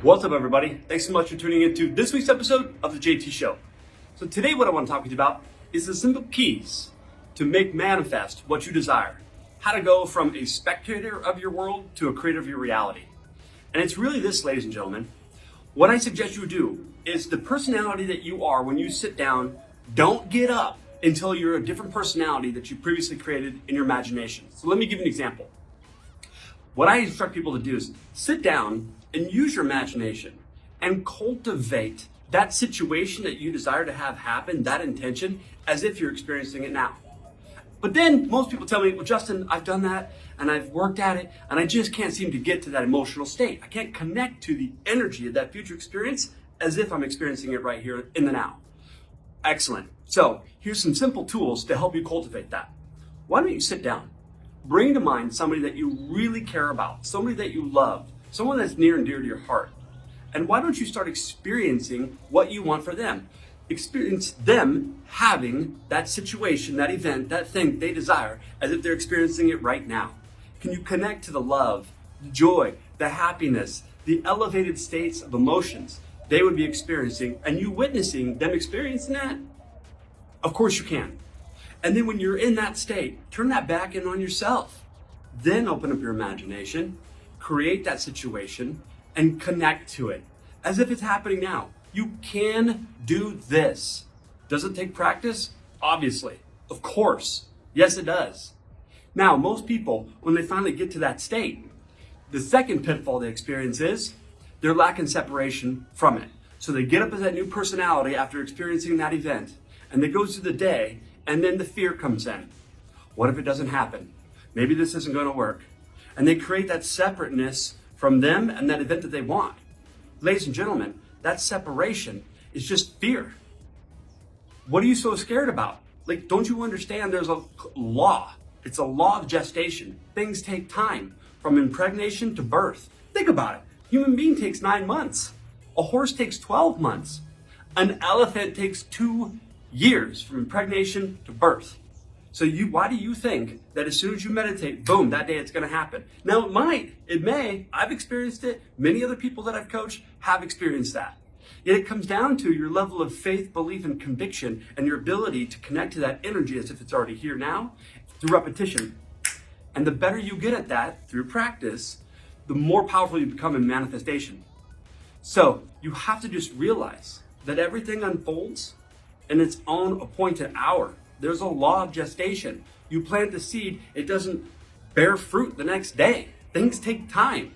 What's up, everybody? Thanks so much for tuning into this week's episode of the JT Show. So today what I want to talk with you about is the simple keys to make manifest what you desire. How to go from a spectator of your world to a creator of your reality. And it's really this, ladies and gentlemen. What I suggest you do is the personality that you are when you sit down, don't get up until you're a different personality that you previously created in your imagination. So let me give you an example. What I instruct people to do is sit down and use your imagination and cultivate that situation that you desire to have happen, that intention, as if you're experiencing it now. But then most people tell me, well, Justin, I've done that and I've worked at it and I just can't seem to get to that emotional state. I can't connect to the energy of that future experience as if I'm experiencing it right here in the now. Excellent. So here's some simple tools to help you cultivate that. Why don't you sit down? Bring to mind somebody that you really care about, somebody that you love, someone that's near and dear to your heart. And why don't you start experiencing what you want for them? Experience them having that situation, that event, that thing they desire as if they're experiencing it right now. Can you connect to the love, the joy, the happiness, the elevated states of emotions they would be experiencing and you witnessing them experiencing that? Of course you can. And then when you're in that state, turn that back in on yourself. Then open up your imagination, create that situation, and connect to it as if it's happening now. You can do this. Does it take practice? Obviously. Of course. Yes, it does. Now, most people, when they finally get to that state, the second pitfall they experience is they're lacking separation from it. So they get up as that new personality after experiencing that event, and they go through the day, and then the fear comes in. What if it doesn't happen? Maybe this isn't going to work. And they create that separateness from them and that event that they want. Ladies and gentlemen, that separation is just fear. What are you so scared about? Like, don't you understand there's a law? It's a law of gestation. Things take time from impregnation to birth. Think about it. Human being takes 9 months. A horse takes 12 months. An elephant takes 2 years from impregnation to birth. So why do you think that as soon as you meditate, boom, that day it's going to happen? Now it may, I've experienced it. Many other people that I've coached have experienced that. Yet it comes down to your level of faith, belief, and conviction and your ability to connect to that energy as if it's already here now through repetition. And the better you get at that through practice, the more powerful you become in manifestation. So you have to just realize that everything unfolds in its own appointed hour. There's a law of gestation. You plant the seed, it doesn't bear fruit the next day. Things take time.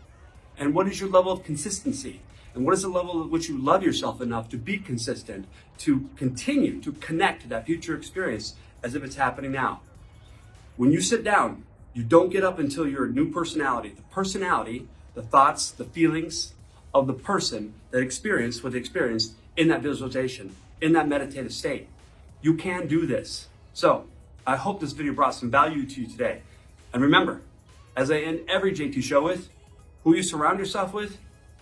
And what is your level of consistency? And what is the level at which you love yourself enough to be consistent, to continue to connect to that future experience as if it's happening now? When you sit down, you don't get up until you're a new personality. The personality, the thoughts, the feelings of the person that experienced what they experienced in that visualization, in that meditative state. You can do this. So I hope this video brought some value to you today. And remember, as I end every JT show with, who you surround yourself with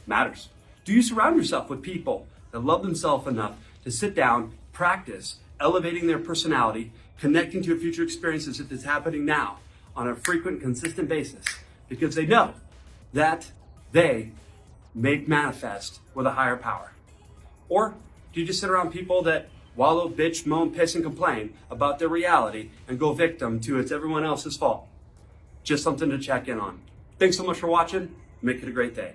matters. Do you surround yourself with people that love themselves enough to sit down, practice, elevating their personality, connecting to your future experiences if it's happening now on a frequent, consistent basis, because they know that they make manifest with a higher power? Or do you just sit around people that wallow, bitch, moan, piss, and complain about their reality and go victim to it's everyone else's fault? Just something to check in on. Thanks so much for watching. Make it a great day.